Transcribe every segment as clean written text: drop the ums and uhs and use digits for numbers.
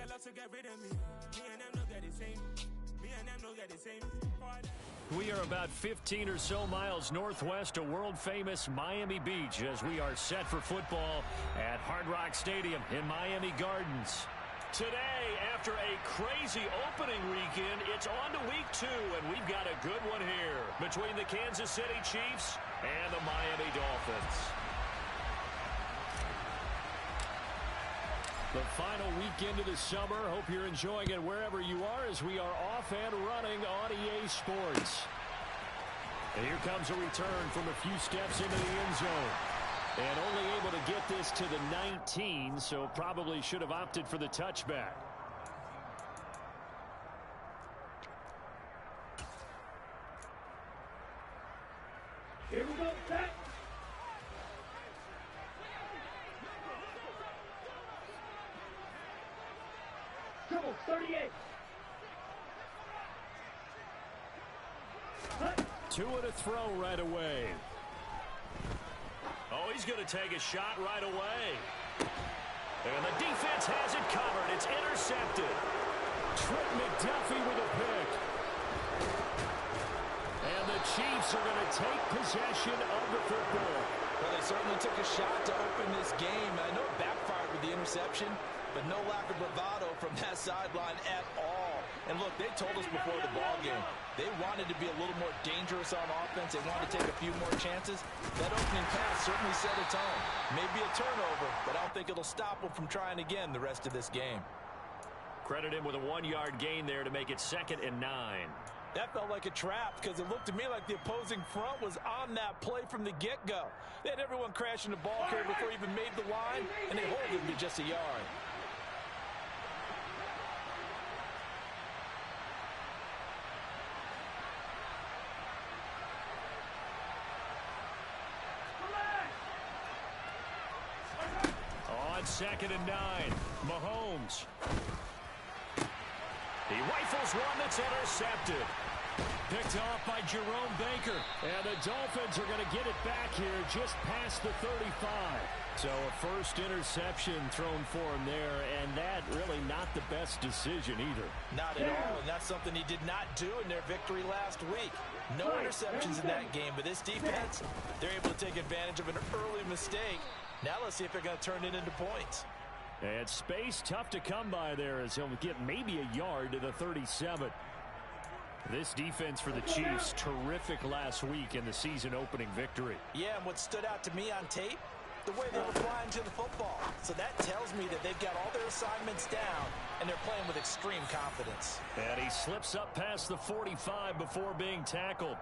a lot to get rid of me. Me and them don't get the same. Me and them don't get the same. We are about 15 or so miles northwest of world-famous Miami Beach as we are set for football at Hard Rock Stadium in Miami Gardens. Today, after a crazy opening weekend, it's on to week 2, and we've got a good one here between the Kansas City Chiefs and the Miami Dolphins. The final weekend of the summer. Hope you're enjoying it wherever you are as we are off and running on EA Sports. And here comes a return from a few steps into the end zone. And only able to get this to the 19, so probably should have opted for the touchback. Here we go, set. Triple 38. Two and a throw right away. Oh, he's going to take a shot right away. And the defense has it covered. It's intercepted. Trent McDuffie with a pick. And the Chiefs are going to take possession of the football. Well, they certainly took a shot to open this game. I know it backfired with the interception, but no lack of bravado from that sideline at all. And look, they told us before the ball game, they wanted to be a little more dangerous on offense. They wanted to take a few more chances. That opening pass certainly set a tone. Maybe a turnover, but I don't think it'll stop them from trying again the rest of this game. Credit him with a 1-yard gain there to make it 2nd and 9. That felt like a trap because it looked to me like the opposing front was on that play from the get-go. They had everyone crashing the ball carrier before he even made the line, and they hold him to just a yard. On 2nd and 9, Mahomes. He rifles one that's intercepted. Picked off by Jerome Baker. And the Dolphins are going to get it back here just past the 35. So a first interception thrown for him there, and that really not the best decision either. Not at all, and that's something he did not do in their victory last week. No interceptions in that game, but this defense, they're able to take advantage of an early mistake. Now let's see if they're going to turn it into points. And space tough to come by there as he'll get maybe a yard to the 37. This defense for the Chiefs, terrific last week in the season opening victory. Yeah, and what stood out to me on tape, the way they were flying to the football. So that tells me that they've got all their assignments down, and they're playing with extreme confidence. And he slips up past the 45 before being tackled.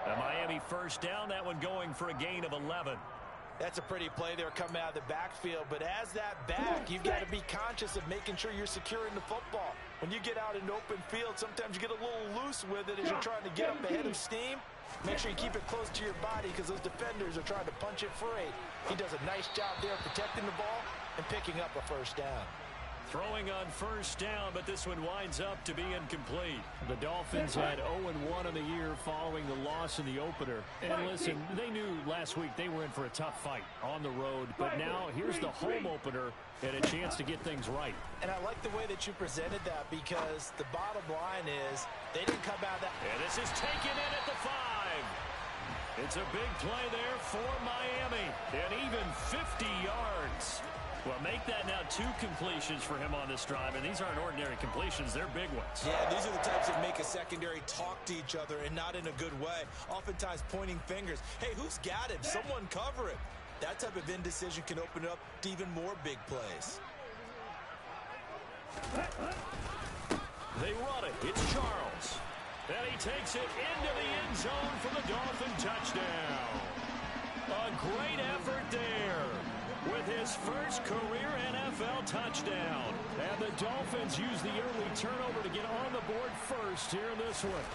A Miami first down, that one going for a gain of 11. That's a pretty play there coming out of the backfield. But as that back, you've got to be conscious of making sure you're securing the football. When you get out in open field, sometimes you get a little loose with it as you're trying to get up ahead of steam. Make sure you keep it close to your body because those defenders are trying to punch it free. He does a nice job there protecting the ball and picking up a first down. Throwing on first down, but this one winds up to be incomplete. The Dolphins had 0-1 in the year following the loss in the opener. And listen, they knew last week they were in for a tough fight on the road. But now here's the home opener and a chance to get things right. And I like the way that you presented that because the bottom line is they didn't come out that. And this is taken in at the 5. It's a big play there for Miami. And even 50 yards. Well, make that now 2 completions for him on this drive, and these aren't ordinary completions. They're big ones. Yeah, these are the types that make a secondary talk to each other and not in a good way. Oftentimes pointing fingers. Hey, who's got him? Someone cover it. That type of indecision can open up to even more big plays. They run it. It's Charles. And he takes it into the end zone for the Dolphin touchdown. A great effort there with his first career NFL touchdown. And the Dolphins use the early turnover to get on the board first here in this one.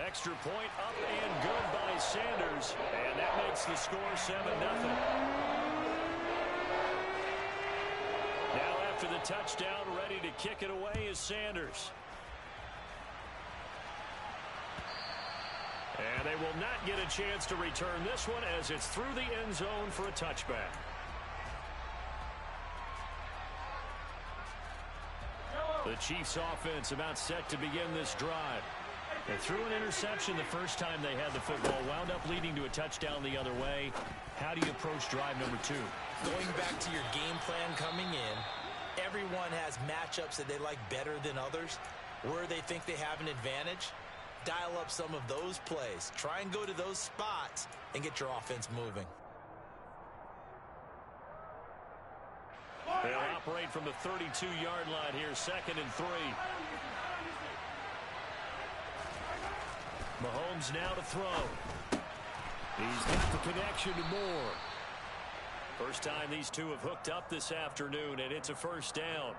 Extra point up and good by Sanders. And that makes the score 7-0. Now after the touchdown, ready to kick it away is Sanders. And they will not get a chance to return this one as it's through the end zone for a touchback. The Chiefs offense about set to begin this drive. They threw an interception the first time they had the football, wound up leading to a touchdown the other way. How do you approach drive number 2? Going back to your game plan coming in, everyone has matchups that they like better than others. Where they think they have an advantage, dial up some of those plays. Try and go to those spots and get your offense moving. They'll operate from the 32-yard line here, 2nd and 3. Mahomes now to throw. He's got the connection to Moore. First time these two have hooked up this afternoon, and it's a first down.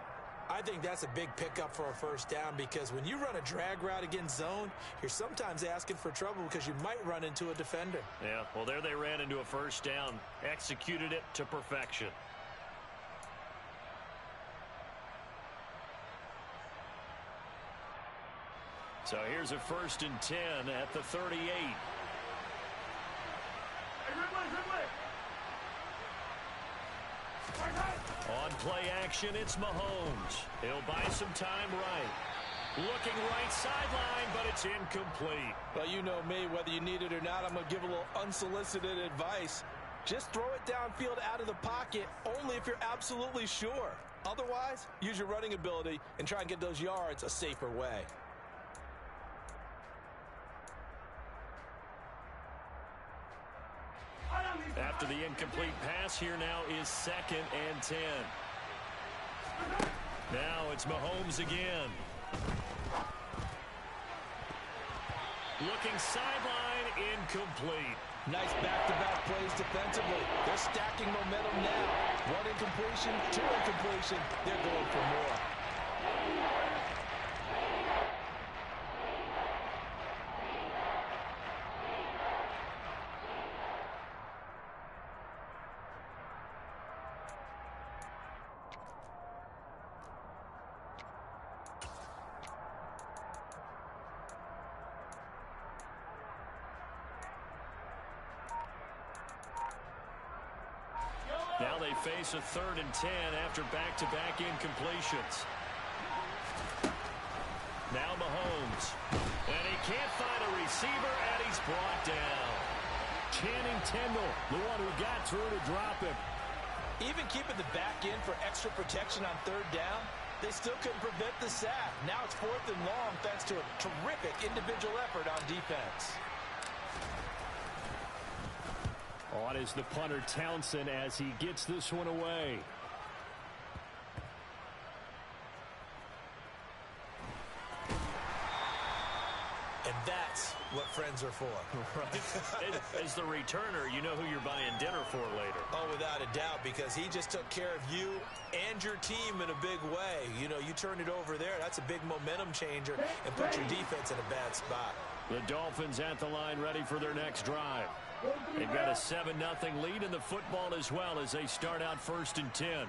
I think that's a big pickup for a first down because when you run a drag route against zone, you're sometimes asking for trouble because you might run into a defender. Yeah, well, there they ran into a first down, executed it to perfection. So here's a 1st and 10 at the 38. On play action, it's Mahomes. He'll buy some time right. Looking right sideline, but it's incomplete. Well, you know me, whether you need it or not, I'm going to give a little unsolicited advice. Just throw it downfield out of the pocket only if you're absolutely sure. Otherwise, use your running ability and try and get those yards a safer way. After the incomplete pass, here now is 2nd and 10. Now it's Mahomes again. Looking sideline, incomplete. Nice back-to-back plays defensively. They're stacking momentum now. 1 incompletion, 2 incompletion. They're going for more. Now they face a 3rd and 10 after back-to-back incompletions. Now Mahomes. And he can't find a receiver, and he's brought down. Channing Tindall, the one who got through to drop him. Even keeping the back in for extra protection on 3rd down, they still couldn't prevent the sack. Now it's 4th and long thanks to a terrific individual effort on defense. On is the punter Townsend as he gets this one away. And that's what friends are for. Right. As the returner, you know who you're buying dinner for later. Oh, without a doubt, because he just took care of you and your team in a big way. You know, you turn it over there, that's a big momentum changer and put your defense in a bad spot. The Dolphins at the line ready for their next drive. They've got a 7-0 lead in the football as well as they start out 1st and 10.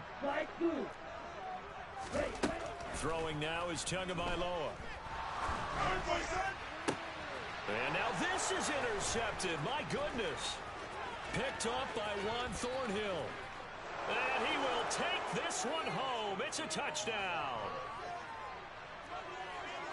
Throwing now is Tagovailoa. And now this is intercepted. My goodness. Picked up by Juan Thornhill. And he will take this one home. It's a touchdown.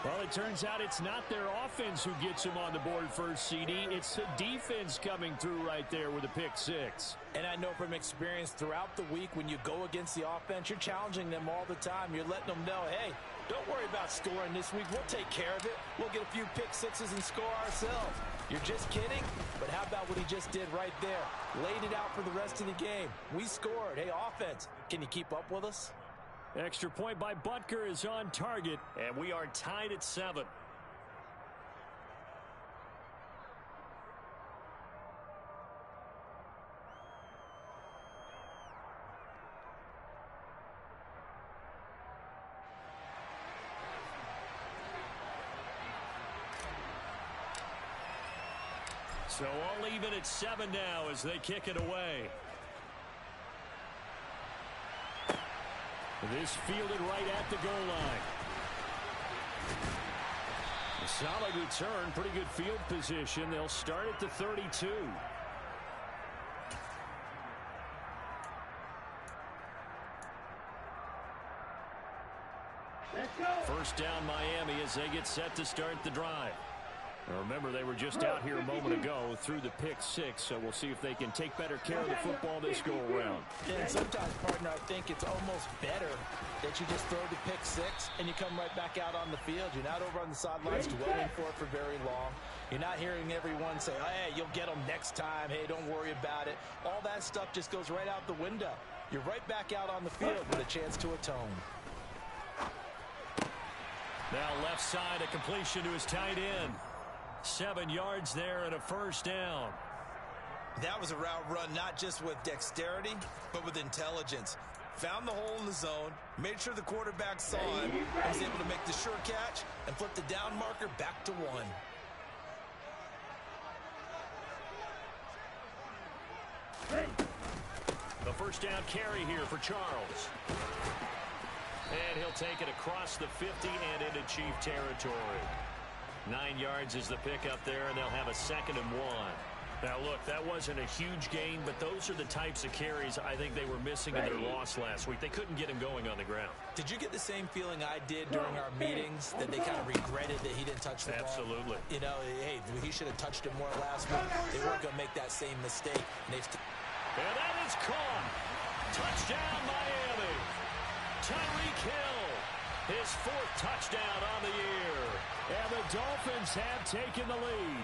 Well, it turns out it's not their offense who gets them on the board first, CD. It's the defense coming through right there with a pick 6. And I know from experience throughout the week when you go against the offense, you're challenging them all the time. You're letting them know, hey, don't worry about scoring this week. We'll take care of it. We'll get a few pick 6s and score ourselves. You're just kidding? But how about what he just did right there? Laid it out for the rest of the game. We scored. Hey, offense, can you keep up with us? Extra point by Butker is on target, and we are tied at 7. So all even at 7 now as they kick it away. This fielded right at the goal line. A solid return, pretty good field position. They'll start at the 32. First down Miami as they get set to start the drive. Now remember, they were just out here a moment ago through the pick six, so we'll see if they can take better care of the football this go around. And sometimes, partner, I think it's almost better that you just throw the pick six and you come right back out on the field. You're not over on the sidelines dwelling for it for very long. You're not hearing everyone say, hey, you'll get them next time. Hey, don't worry about it. All that stuff just goes right out the window. You're right back out on the field with a chance to atone. Now left side, a completion to his tight end. 7 yards there and a first down. That was a route run not just with dexterity, but with intelligence. Found the hole in the zone, made sure the quarterback saw it, and was able to make the sure catch and flip the down marker back to 1. The first down carry here for Charles. And he'll take it across the 50 and into Chief territory. 9 yards is the pickup there, and they'll have a 2nd and 1. Now, look, that wasn't a huge gain, but those are the types of carries I think they were missing in their loss last week. They couldn't get him going on the ground. Did you get the same feeling I did during our meetings, that they kind of regretted that he didn't touch the ball? Absolutely. You know, hey, he should have touched it more last week. They weren't going to make that same mistake. And that is caught. Touchdown, Miami. Tyreek Hill, his 4th touchdown on the year. And the Dolphins have taken the lead.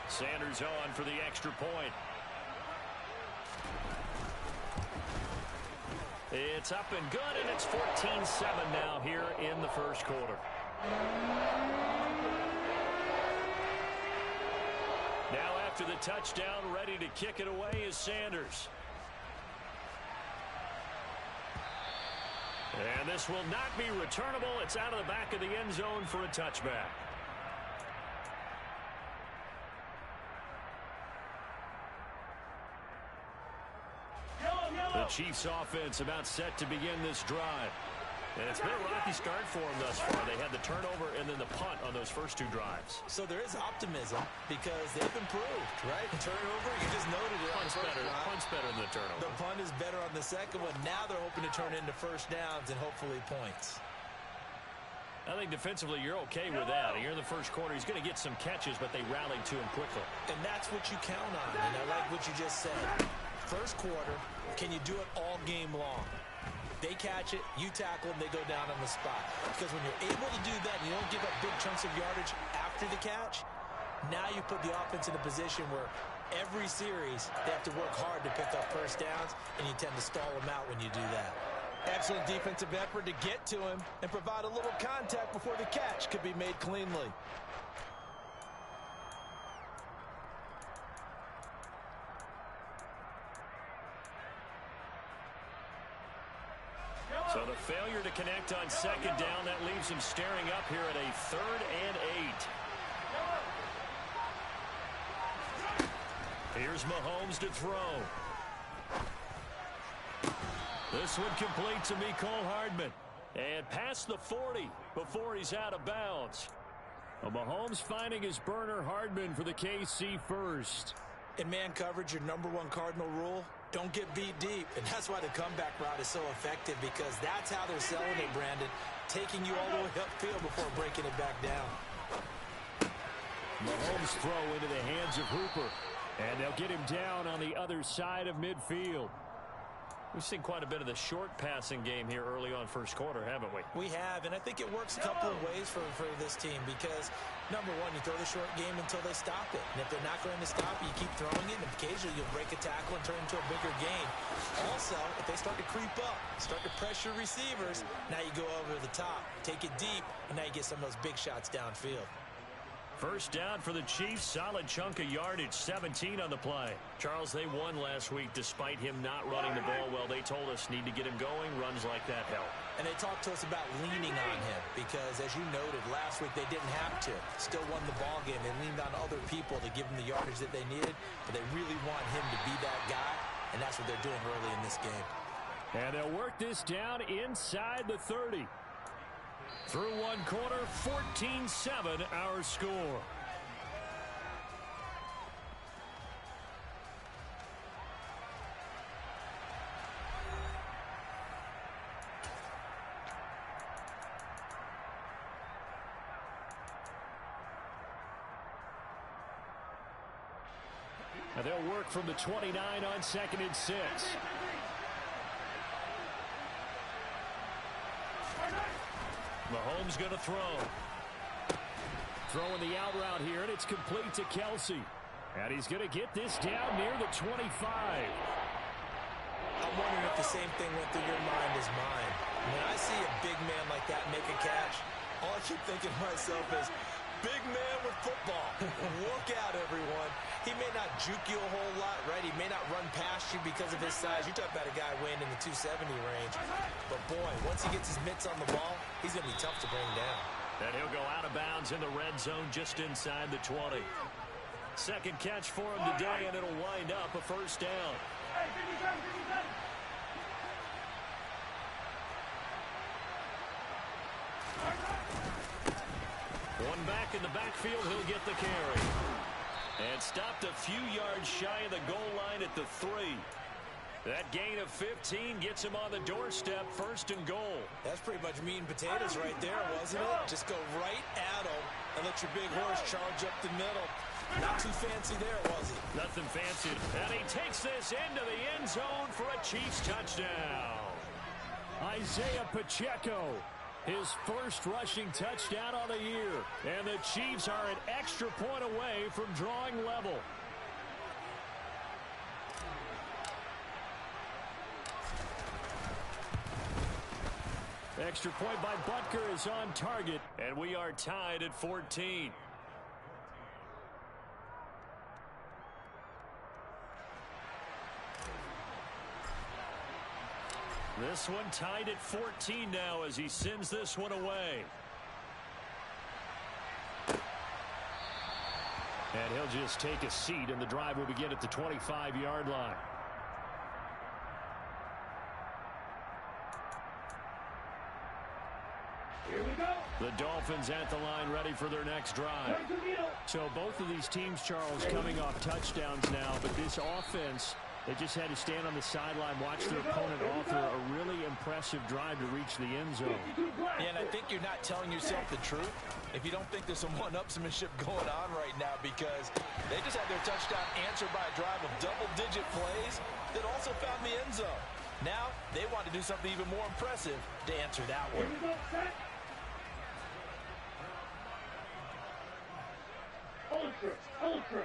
Sanders on for the extra point. It's up and good, and it's 14-7 now here in the first quarter. Now after the touchdown, ready to kick it away is Sanders. And this will not be returnable. It's out of the back of the end zone for a touchback. The Chiefs offense about set to begin this drive. And it's been a rocky start for them thus far. They had the turnover and then the punt on those first 2 drives. So there is optimism because they've improved, right? Turnover, you just noted it. Punt's better than the turnover. The punt is better on the second one. Now they're hoping to turn into first downs and hopefully points. I think defensively you're okay with that. Here in the first quarter, he's going to get some catches, but they rallied to him quickly. And that's what you count on. And I like what you just said. First quarter, can you do it all game long? They catch it, you tackle them, they go down on the spot. Because when you're able to do that and you don't give up big chunks of yardage after the catch, now you put the offense in a position where every series they have to work hard to pick up first downs, and you tend to stall them out when you do that. Excellent defensive effort to get to him and provide a little contact before the catch could be made cleanly. So the failure to connect on 2nd down, that leaves him staring up here at a 3rd and 8. Here's Mahomes to throw. This one complete to Mecole Hardman. And past the 40 before he's out of bounds. Well, Mahomes finding his burner. Hardman for the KC first. In man coverage, your #1 cardinal rule, don't get beat deep. And that's why the comeback route is so effective, because that's how they're selling it, Brandon. Taking you all the way upfield before breaking it back down. Mahomes throw into the hands of Hooper. And they'll get him down on the other side of midfield. We've seen quite a bit of the short passing game here early on first quarter, haven't we? We have, and I think it works a couple of ways for this team because, #1, you throw the short game until they stop it. And if they're not going to stop it, you keep throwing it, and occasionally you'll break a tackle and turn it into a bigger game. Also, if they start to creep up, start to pressure receivers, now you go over the top, take it deep, and now you get some of those big shots downfield. First down for the Chiefs. Solid chunk of yardage, 17 on the play. Charles, they won last week despite him not running the ball well. They told us need to get him going. Runs like that help. And they talked to us about leaning on him because, as you noted, last week they didn't have to. Still won the ball game. They leaned on other people to give them the yardage that they needed, but they really want him to be that guy, and that's what they're doing early in this game. And they'll work this down inside the 30. Through one quarter, 14-7 our score. And they'll work from the 29 on 2nd and 6. Mahomes going to throw. Throwing the out route here, and it's complete to Kelsey. And he's going to get this down near the 25. I'm wondering if the same thing went through your mind as mine. When I see a big man like that make a catch, all I keep thinking to myself is, big man with football. Look out, everyone. He may not juke you a whole lot, right? He may not run past you because of his size. You talk about a guy weighing in the 270 range. But, boy, once he gets his mitts on the ball, he's going to be tough to bring down. And he'll go out of bounds in the red zone just inside the 20. Second catch for him today, and it'll wind up a first down. One back in the backfield, he'll get the carry. And stopped a few yards shy of the goal line at the 3. That gain of 15 gets him on the doorstep, 1st and goal. That's pretty much meat and potatoes right there, wasn't it? Just go right at him and let your big horse charge up the middle. Not too fancy there, was it? Nothing fancy. And he takes this into the end zone for a Chiefs touchdown. Isaiah Pacheco, his first rushing touchdown on the year. And the Chiefs are an extra point away from drawing level. Extra point by Butker is on target, and we are tied at 14. This one tied at 14 now as he sends this one away. And he'll just take a seat, and the drive will begin at the 25-yard line. Here we go. The Dolphins at the line ready for their next drive. So both of these teams, Charles, coming off touchdowns now, but this offense, they just had to stand on the sideline, watch their opponent offer a really impressive drive to reach the end zone. Yeah, and I think you're not telling yourself the truth if you don't think there's some one-upsmanship going on right now, because they just had their touchdown answered by a drive of double-digit plays that also found the end zone. Now, they want to do something even more impressive to answer that one. Here we go, set. Ultra.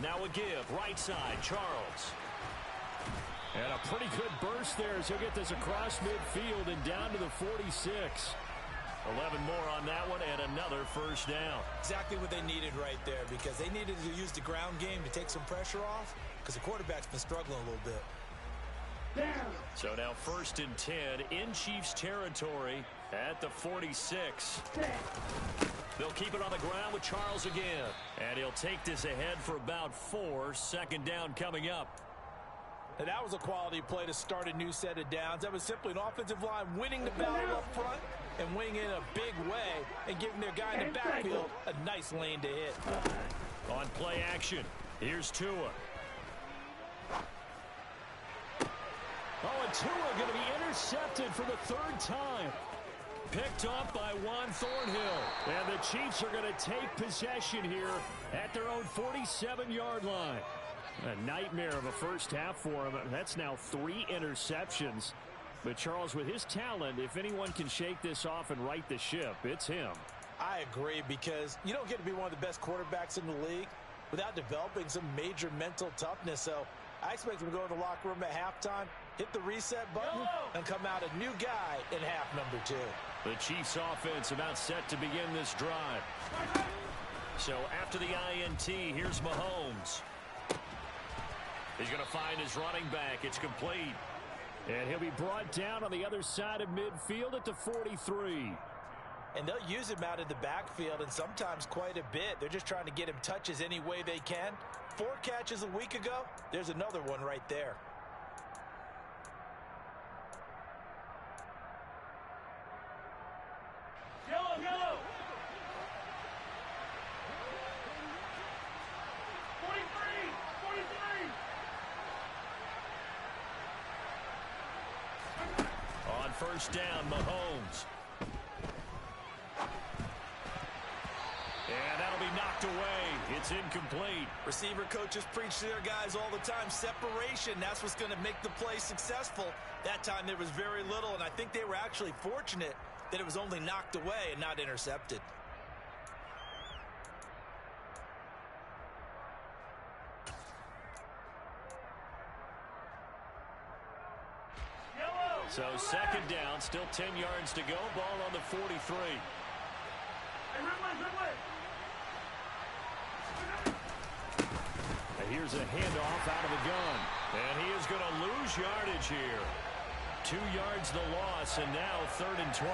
Now a give, right side, Charles. And a pretty good burst there as he'll get this across midfield and down to the 46. 11 more on that one and another first down. Exactly what they needed right there, because they needed to use the ground game to take some pressure off, because the quarterback's been struggling a little bit. Down. So now 1st and 10 in Chiefs territory at the 46. They'll keep it on the ground with Charles again. And he'll take this ahead for about 4. Second down coming up. And that was a quality play to start a new set of downs. That was simply an offensive line winning the battle up front and winning in a big way and giving their guy in the backfield a nice lane to hit. On play action, here's Tua. Oh, and Tua going to be intercepted for the 3rd time. Picked off by Juan Thornhill. And the Chiefs are going to take possession here at their own 47-yard line. A nightmare of a first half for him. That's now 3 interceptions. But Charles, with his talent, if anyone can shake this off and right the ship, it's him. I agree, because you don't get to be one of the best quarterbacks in the league without developing some major mental toughness. So I expect him to go in the locker room at halftime, hit the reset button, and come out a new guy in half number 2. The Chiefs offense about set to begin this drive. So after the INT, here's Mahomes. He's going to find his running back. It's complete. And he'll be brought down on the other side of midfield at the 43. And they'll use him out of the backfield, and sometimes quite a bit. They're just trying to get him touches any way they can. 4 catches a week ago. There's another one right there. Yellow. 43. On first down, Mahomes. And that'll be knocked knocked away. It's incomplete. Receiver coaches preach to their guys all the time. Separation, that's what's going to make the play successful. That time there was very little, and I think they were actually fortunate that it was only knocked away and not intercepted. So second down, still 10 yards to go. Ball on the 43. And here's a handoff out of the gun. And he is going to lose yardage here. 2 yards the loss, and now 3rd and 12.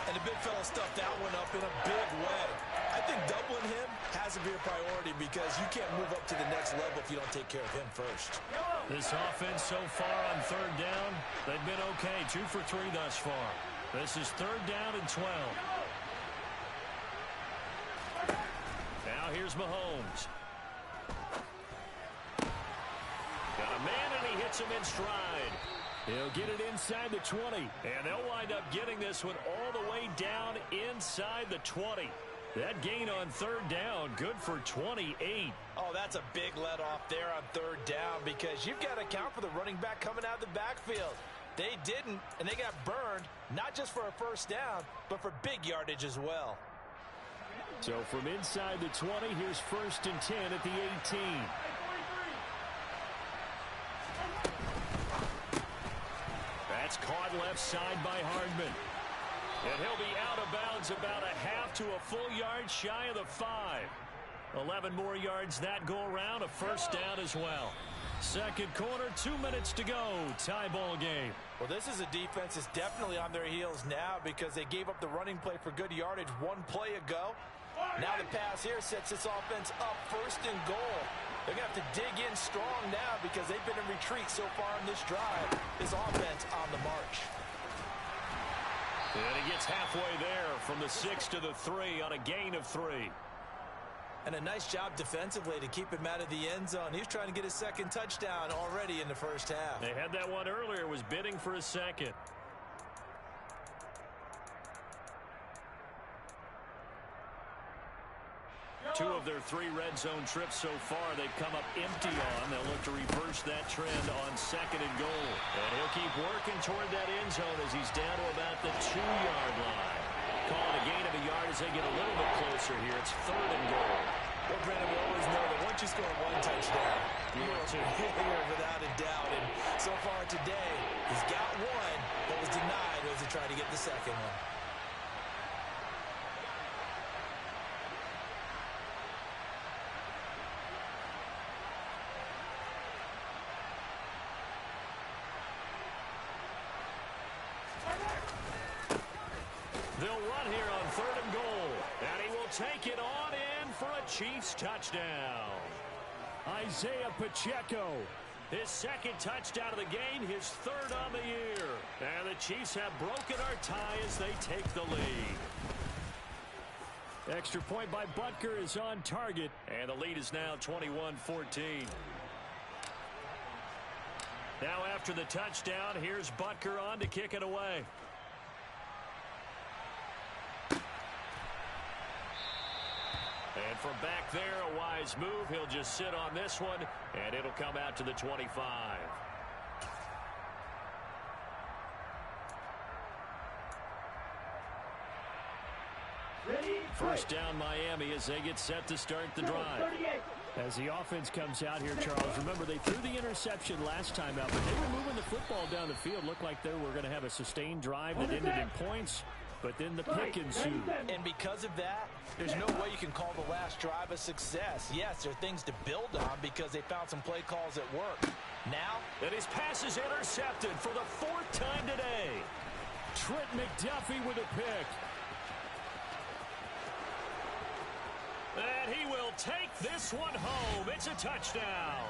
And the big fella stuffed that one up in a big way. I think doubling him has to be a priority because you can't move up to the next level if you don't take care of him first. This offense so far on 3rd down, they've been okay. 2 for 3 thus far. This is 3rd down and 12. Now here's Mahomes. Got a man, and he hits him in stride. He'll get it inside the 20, and they'll wind up getting this one all the way down inside the 20. That gain on 3rd down, good for 28. Oh, that's a big let off there on 3rd down because you've got to account for the running back coming out of the backfield. They didn't, and they got burned, not just for a 1st down, but for big yardage as well. So from inside the 20, here's 1st and 10 at the 18. That's caught left side by Hardman. And he'll be out of bounds about a half to a full yard shy of the 5. 11 more yards that go around, a 1st down as well. Second quarter, 2 minutes to go. Tie ball game. Well, this is a defense that's definitely on their heels now because they gave up the running play for good yardage 1 play ago. Now the pass here sets this offense up 1st and goal. They're going to have to dig in strong now because they've been in retreat so far in this drive. This offense on the march. And he gets halfway there from the 6 to the 3 on a gain of 3. And a nice job defensively to keep him out of the end zone. He was trying to get his 2nd touchdown already in the 1st half. They had that one earlier, was bidding for a 2nd. Two of their 3 red zone trips so far they've come up empty on. They'll look to reverse that trend on 2nd and goal. And he'll keep working toward that end zone as he's down to about the 2-yard line. Call it a gain of a yard as they get a little bit closer here. It's 3rd and goal. Well, Brandon, we always know that once you score 1 touchdown, you're here without a doubt. And so far today, he's got 1, but was denied as he tried to get the 2nd one. They'll run here on 3rd and goal. And he will take it on in for a Chiefs touchdown. Isaiah Pacheco, his 2nd touchdown of the game, his 3rd on the year. And the Chiefs have broken our tie as they take the lead. Extra point by Butker is on target. And the lead is now 21-14. Now after the touchdown, here's Butker on to kick it away. And from back there, a wise move. He'll just sit on this one, and it'll come out to the 25. First down Miami as they get set to start the drive. As the offense comes out here, Charles, remember they threw the interception last time out, but they were moving the football down the field. Looked like they were going to have a sustained drive that ended in points. But then the pick ensued. And because of that, there's no way you can call the last drive a success. Yes, there are things to build on because they found some play calls that work. Now, and his pass is intercepted for the 4th time today. Trent McDuffie with a pick. And he will take this one home. It's a touchdown.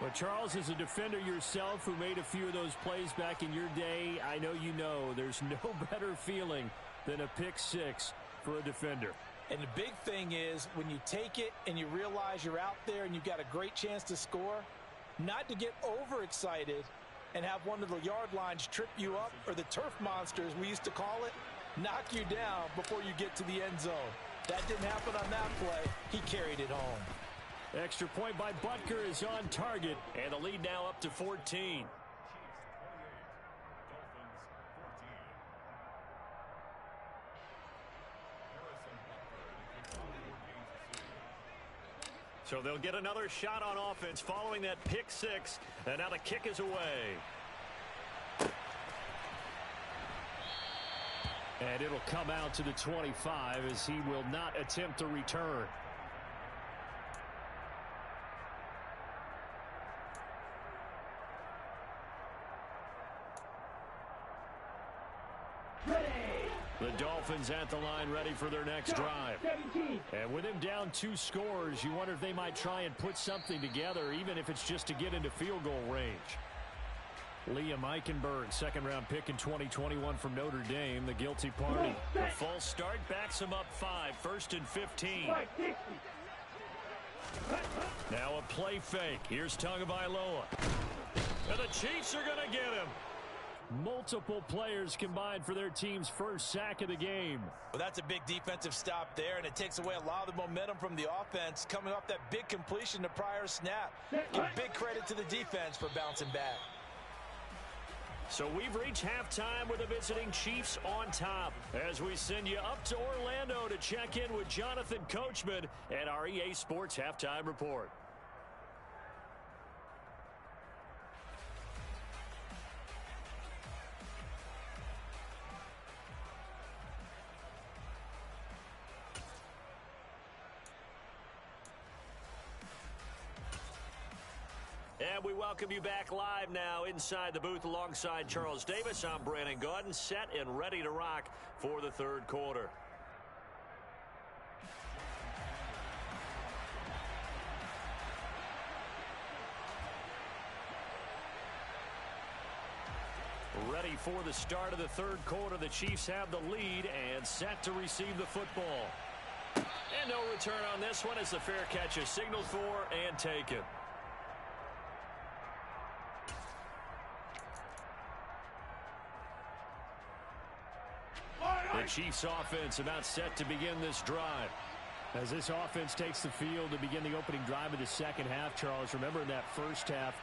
But Charles, as a defender yourself who made a few of those plays back in your day, I know you know there's no better feeling than a pick 6 for a defender. And the big thing is when you take it and you realize you're out there and you've got a great chance to score, not to get overexcited and have one of the yard lines trip you up, or the turf monsters we used to call it, knock you down before you get to the end zone. That didn't happen on that play. He carried it home. Extra point by Butker is on target, and the lead now up to 14. So they'll get another shot on offense following that pick six, and now the kick is away. And it'll come out to the 25 as he will not attempt to return. The Dolphins at the line ready for their next drive. And with him down 2 scores, you wonder if they might try and put something together, even if it's just to get into field goal range. Liam Eichenberg, second-round pick in 2021 from Notre Dame, the guilty party. The false start backs him up 5, 1st and 15. Now a play fake. Here's Tagovailoa. And the Chiefs are going to get him. Multiple players combined for their team's first sack of the game. Well, that's a big defensive stop there, and it takes away a lot of the momentum from the offense coming off that big completion the prior snap. Give big credit to the defense for bouncing back. So we've reached halftime with the visiting Chiefs on top as we send you up to Orlando to check in with Jonathan Coachman and our EA Sports Halftime Report. And we welcome you back live now inside the booth alongside Charles Davis. I'm Brandon Gaudin, set and ready to rock for the third quarter. Ready for the start of the third quarter. The Chiefs have the lead and set to receive the football. And no return on this one as the fair catch is signaled for and taken. The Chiefs offense about set to begin this drive. As this offense takes the field to begin the opening drive of the second half, Charles, remember in that first half,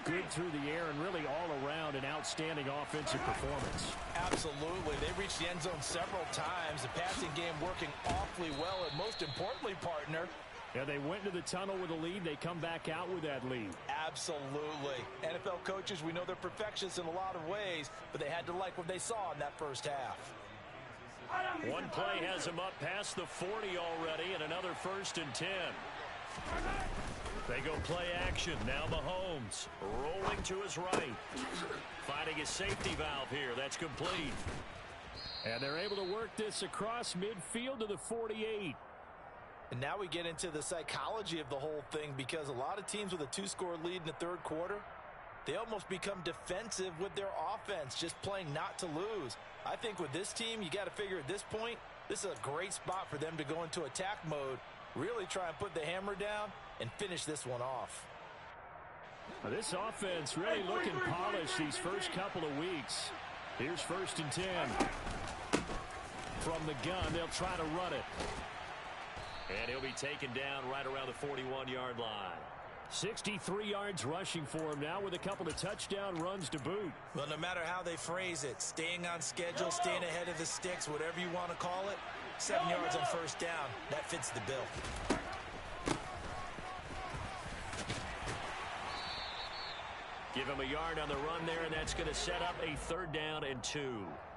good through the air and really all around an outstanding offensive performance. Absolutely. They reached the end zone several times. The passing game working awfully well, and most importantly, partner, yeah, they went into the tunnel with a lead. They come back out with that lead. Absolutely. NFL coaches, we know they're perfectionists in a lot of ways, but they had to like what they saw in that first half. One play has him up past the 40 already, and another 1st and 10. They go play action. Now Mahomes rolling to his right. Finding his safety valve here. That's complete. And they're able to work this across midfield to the 48. And now we get into the psychology of the whole thing, because a lot of teams with a 2-score lead in the third quarter, they almost become defensive with their offense, just playing not to lose. I think with this team, you got to figure at this point, this is a great spot for them to go into attack mode, really try and put the hammer down and finish this one off. Now this offense really looking polished these first couple of weeks. Here's 1st and 10. From the gun, they'll try to run it. And he'll be taken down right around the 41-yard line. 63 yards rushing for him now with a couple of touchdown runs to boot. Well, no matter how they phrase it, staying on schedule, staying ahead of the sticks, whatever you want to call it, 7 yards on 1st down, that fits the bill. Give him a yard on the run there, and that's going to set up a 3rd down and 2.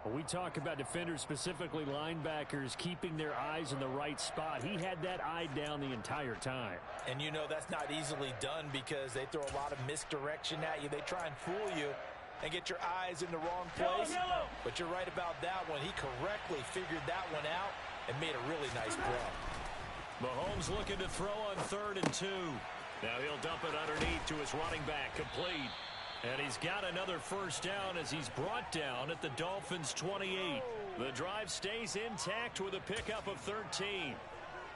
When we talk about defenders, specifically linebackers, keeping their eyes in the right spot, he had that eye down the entire time. And you know that's not easily done because they throw a lot of misdirection at you. They try and fool you and get your eyes in the wrong place. But you're right about that one. He correctly figured that one out and made a really nice play. Mahomes looking to throw on 3rd and 2. Now he'll dump it underneath to his running back, complete. And he's got another 1st down as he's brought down at the Dolphins' 28. The drive stays intact with a pickup of 13.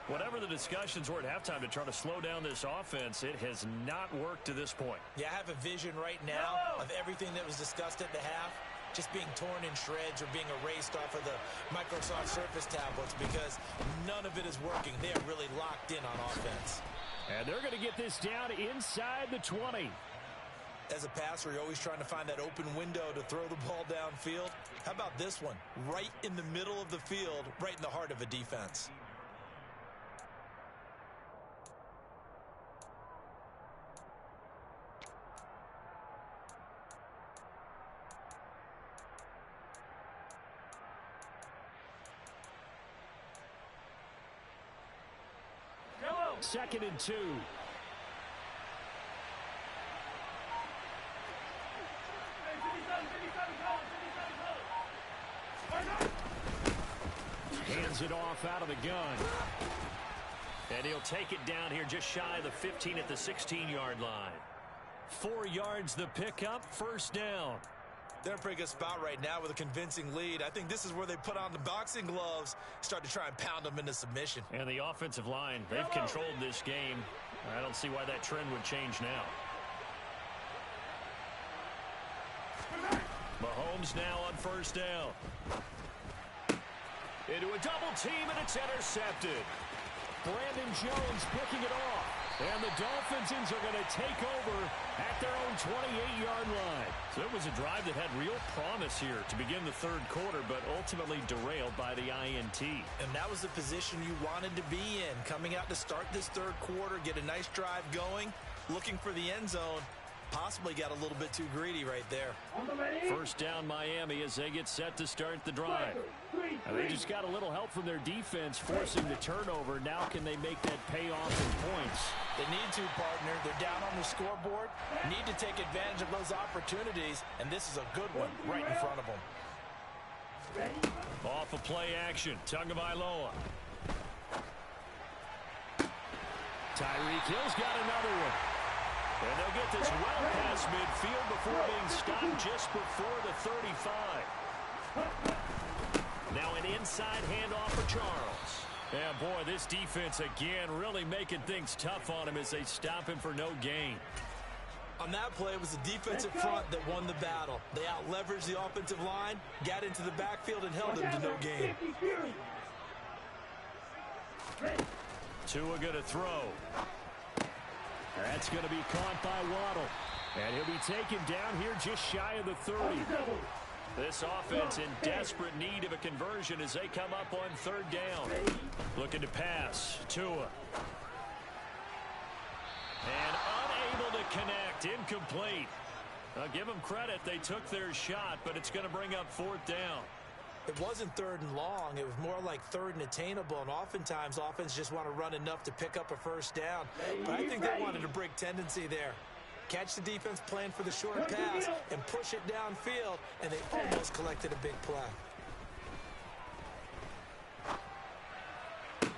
Whatever the discussions were at halftime to try to slow down this offense, it has not worked to this point. Yeah, I have a vision right now of everything that was discussed at the half. just being torn in shreds or being erased off of the Microsoft Surface tablets because none of it is working. They are really locked in on offense. And they're going to get this down inside the 20. As a passer, you're always trying to find that open window to throw the ball downfield. How about this one? Right in the middle of the field, right in the heart of a defense. Second and 2. Hands it off out of the gun. And he'll take it down here just shy of the 15 at the 16-yard line. 4 yards the pickup, first down. They're in a pretty good spot right now with a convincing lead. I think this is where they put on the boxing gloves, start to try and pound them into submission. And the offensive line, they've controlled this game. I don't see why that trend would change now. Mahomes now on first down. Into a double team, and it's intercepted. Brandon Jones picking it off. And the Dolphins are going to take over at their own 28-yard line. So it was a drive that had real promise here to begin the third quarter, but ultimately derailed by the INT. And that was the position you wanted to be in. Coming out to start this third quarter, get a nice drive going, looking for the end zone. Possibly got a little bit too greedy right there. First down Miami as they get set to start the drive. Now they just got a little help from their defense forcing the turnover. Now can they make that pay off in points? They need to, partner. They're down on the scoreboard. Need to take advantage of those opportunities, and this is a good one right in front of them. Off of play action, Tagovailoa. Tyreek Hill's got another one. And they'll get this well past midfield before being stopped just before the 35. Now an inside handoff for Charles. Yeah, boy, this defense again really making things tough on him as they stop him for no gain. On that play, it was the defensive front that won the battle. They out-leveraged the offensive line, got into the backfield, and held him to no gain. Tua going to throw. That's going to be caught by Waddle. And he'll be taken down here just shy of the 30. This offense in desperate need of a conversion as they come up on third down. Looking to pass. Tua. And unable to connect. Incomplete. I'll give them credit. They took their shot, but it's going to bring up fourth down. It wasn't third and long. It was more like third and attainable, and oftentimes offense just want to run enough to pick up a first down. But I think they wanted a break tendency there. Catch the defense playing for the short pass and push it downfield, and they almost collected a big play. And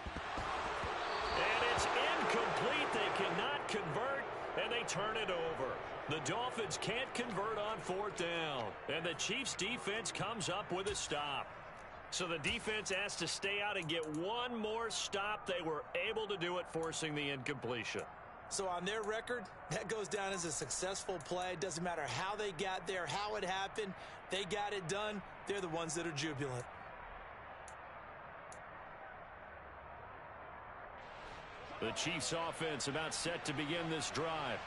it's incomplete. They cannot convert, and they turn it over. The Dolphins can't convert on fourth down, and the Chiefs' defense comes up with a stop. So the defense has to stay out and get one more stop. They were able to do it, forcing the incompletion. So on their record, that goes down as a successful play. Doesn't matter how they got there, how it happened. They got it done. They're the ones that are jubilant. The Chiefs' offense about set to begin this drive.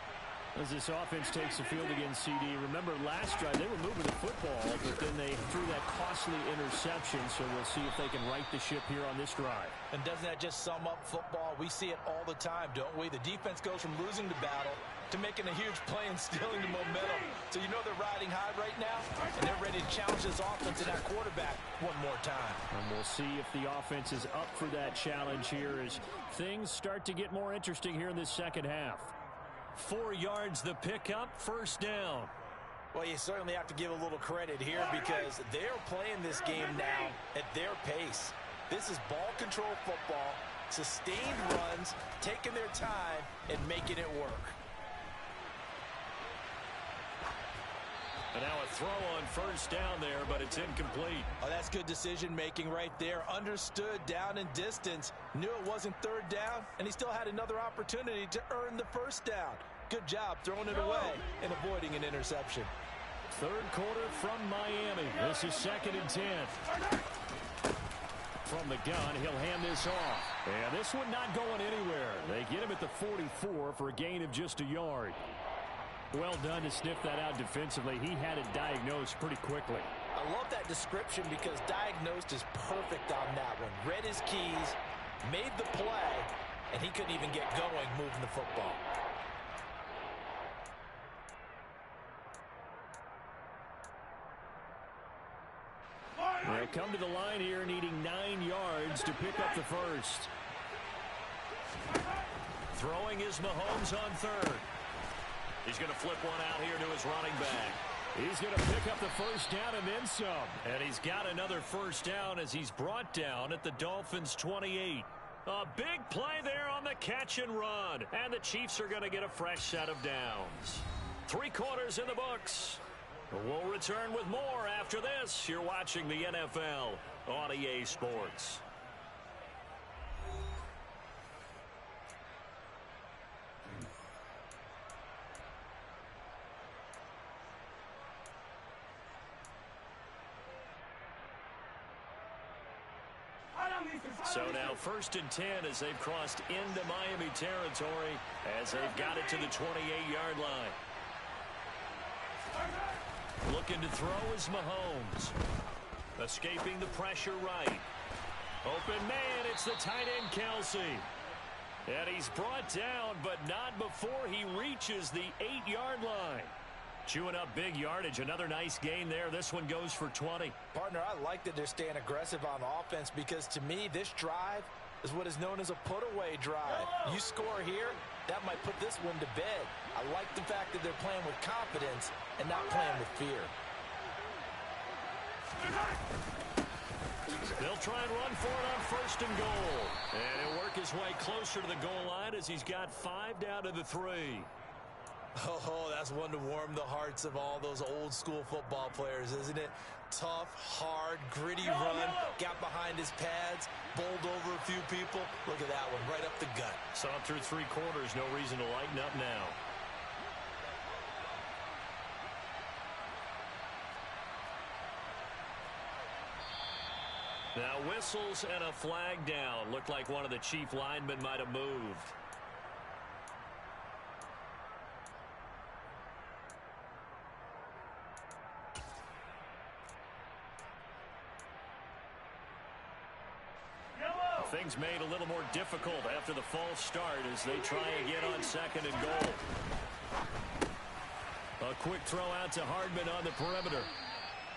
As this offense takes the field against CD. Remember last drive, they were moving the football, but then they threw that costly interception, so we'll see if they can right the ship here on this drive. And doesn't that just sum up football? We see it all the time, don't we? The defense goes from losing the battle to making a huge play and stealing the momentum. So you know they're riding high right now, and they're ready to challenge this offense and that quarterback one more time. And we'll see if the offense is up for that challenge here as things start to get more interesting here in this second half. 4 yards the pickup, first down. Well, you certainly have to give a little credit here because they're playing this game now at their pace. This is ball control football, sustained runs, taking their time and making it work. And now a throw on first down there, but it's incomplete. Oh, that's good decision-making right there. Understood down and distance. Knew it wasn't third down, and he still had another opportunity to earn the first down. Good job throwing it away and avoiding an interception. Third quarter from Miami. This is 2nd and 10. From the gun, he'll hand this off. And this one not going anywhere. They get him at the 44 for a gain of just a yard. Well done to sniff that out defensively. He had it diagnosed pretty quickly. I love that description because diagnosed is perfect on that one. Read his keys, made the play, and he couldn't even get going moving the football. They'll come to the line here needing 9 yards to pick up the first. Throwing is Mahomes on third. He's going to flip one out here to his running back. He's going to pick up the first down and then some. And he's got another first down as he's brought down at the Dolphins' 28. A big play there on the catch and run. And the Chiefs are going to get a fresh set of downs. 3 quarters in the books. We'll return with more after this. You're watching the NFL on EA Sports. So now 1st and 10 as they've crossed into Miami territory as they've got it to the 28-yard line. Looking to throw is Mahomes. Escaping the pressure right. Open man, it's the tight end Kelsey. And he's brought down, but not before he reaches the 8-yard line. Chewing up big yardage. Another nice gain there. This one goes for 20. Partner, I like that they're staying aggressive on offense because to me, this drive is what is known as a put-away drive. You score here, that might put this one to bed. I like the fact that they're playing with confidence and not playing with fear. They'll try and run for it on 1st and goal. And he'll work his way closer to the goal line as he's got 5 down to the 3. Oh, that's one to warm the hearts of all those old-school football players, isn't it? Tough, hard, gritty run, got behind his pads, bowled over a few people. Look at that one, right up the gut. Saw it through 3 quarters, no reason to lighten up now. Now whistles and a flag down. Looked like one of the Chief linemen might have moved. Things made a little more difficult after the false start as they try again on 2nd and goal. A quick throw out to Hardman on the perimeter.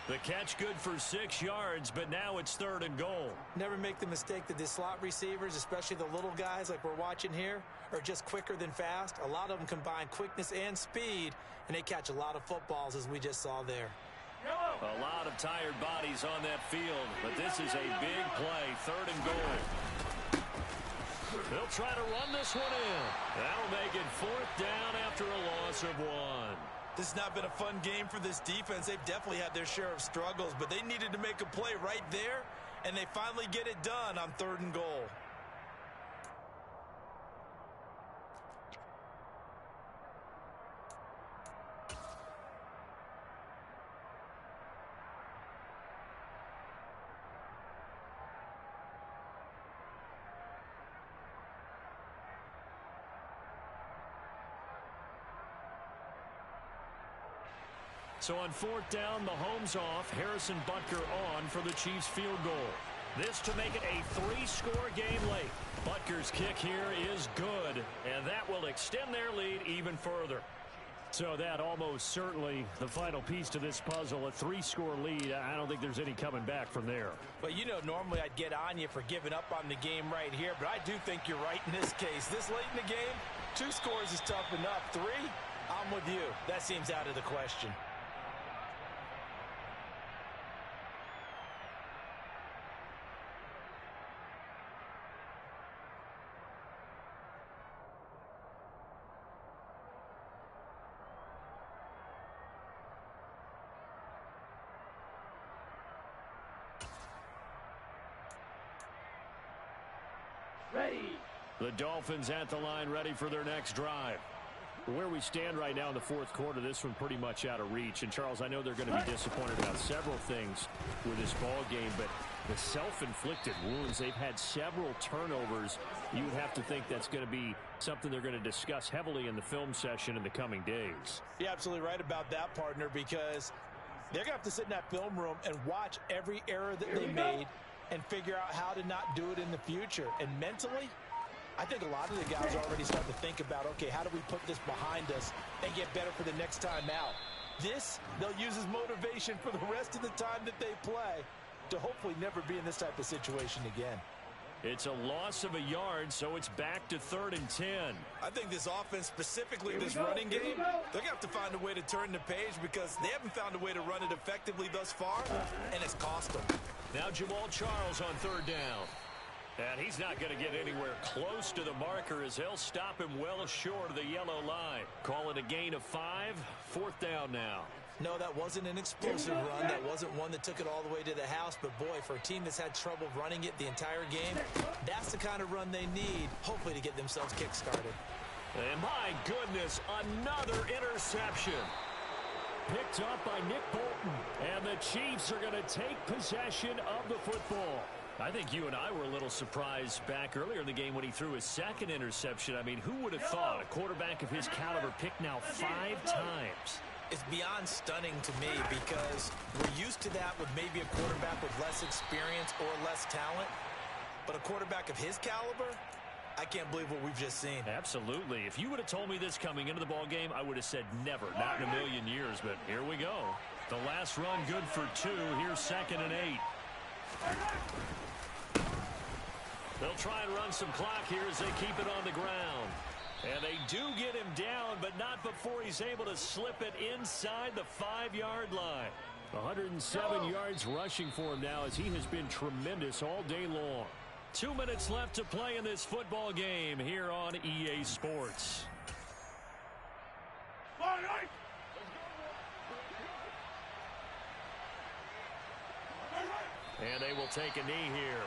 The catch good for 6 yards, but now it's 3rd and goal. Never make the mistake that the slot receivers, especially the little guys like we're watching here, are just quicker than fast. A lot of them combine quickness and speed, and they catch a lot of footballs as we just saw there. A lot of tired bodies on that field, but this is a big play, 3rd and goal. They'll try to run this one in. That'll make it 4th down after a loss of 1. This has not been a fun game for this defense. They've definitely had their share of struggles, but they needed to make a play right there, and they finally get it done on 3rd and goal. So on 4th down, Mahomes off, Harrison Butker on for the Chiefs field goal. This to make it a 3-score game late. Butker's kick here is good, and that will extend their lead even further. So that almost certainly the final piece to this puzzle, a 3-score lead. I don't think there's any coming back from there. Well, you know, normally I'd get on you for giving up on the game right here, but I do think you're right in this case. This late in the game, 2 scores is tough enough. 3, I'm with you. That seems out of the question. Ready. The Dolphins at the line ready for their next drive. Where we stand right now in the fourth quarter, this one pretty much out of reach. And, Charles, I know they're going to be disappointed about several things with this ball game, but the self-inflicted wounds, they've had several turnovers. You would have to think that's going to be something they're going to discuss heavily in the film session in the coming days. You're absolutely right about that, partner, because they're going to have to sit in that film room and watch every error that they made and figure out how to not do it in the future. And mentally, I think a lot of the guys are already starting to think about, okay, how do we put this behind us and get better for the next time out? This, they'll use as motivation for the rest of the time that they play to hopefully never be in this type of situation again. It's a loss of a yard, so it's back to 3rd and 10. I think this offense, specifically this running game, they're going to have to find a way to turn the page because they haven't found a way to run it effectively thus far, and it's cost them. Now Jamal Charles on 3rd down. And he's not going to get anywhere close to the marker as they'll stop him well short of the yellow line. Call it a gain of 5. 4th down now. No, that wasn't an explosive run. That wasn't one that took it all the way to the house. But, boy, for a team that's had trouble running it the entire game, that's the kind of run they need, hopefully, to get themselves kick-started. And, my goodness, another interception. Picked up by Nick Bolton. And the Chiefs are going to take possession of the football. I think you and I were a little surprised back earlier in the game when he threw his second interception. I mean, who would have thought a quarterback of his caliber picked now 5 times? It's beyond stunning to me because we're used to that with maybe a quarterback with less experience or less talent. But a quarterback of his caliber, I can't believe what we've just seen. Absolutely. If you would have told me this coming into the ball game, I would have said never, not in a million years. But here we go. The last run good for 2. Here's 2nd and 8. They'll try and run some clock here as they keep it on the ground. And they do get him down, but not before he's able to slip it inside the 5-yard line. 107 yards rushing for him now as he has been tremendous all day long. 2 minutes left to play in this football game here on EA Sports. And they will take a knee here.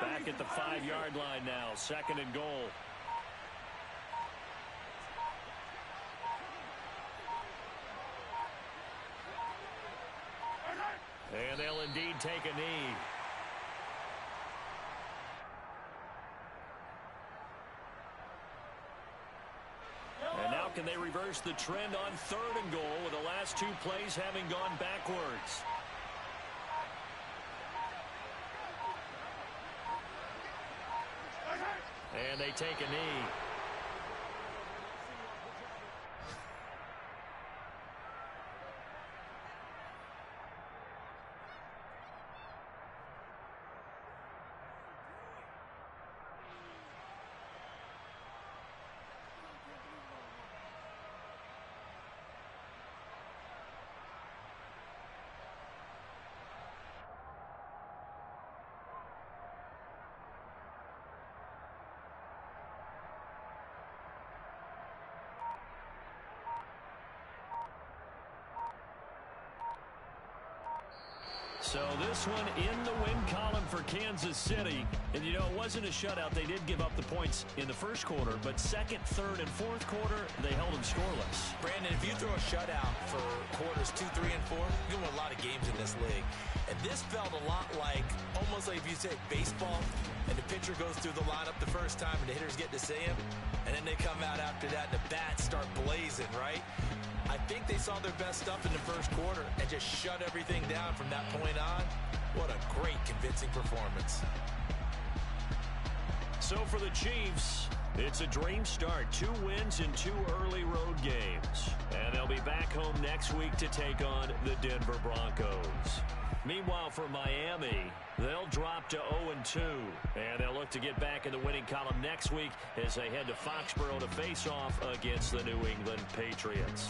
Back at the 5-yard line now, 2nd and goal. And they'll indeed take a knee. And now can they reverse the trend on 3rd and goal with the last 2 plays having gone backwards? And they take a knee. So this one in the win column for Kansas City. And, you know, it wasn't a shutout. They did give up the points in the first quarter, but 2nd, 3rd, and 4th quarter, they held them scoreless. Brandon, if you throw a shutout for quarters 2, 3, and 4, you're going to win a lot of games in this league. And this felt a lot like, almost like if you say baseball, and the pitcher goes through the lineup the first time and the hitters get to see him, and then they come out after that and the bats start blazing, right? I think they saw their best stuff in the first quarter and just shut everything down from that point on. What a great, convincing performance. So for the Chiefs, it's a dream start. 2 wins in 2 early road games. And they'll be back home next week to take on the Denver Broncos. Meanwhile, for Miami, they'll drop to 0-2. And they'll look to get back in the winning column next week as they head to Foxborough to face off against the New England Patriots.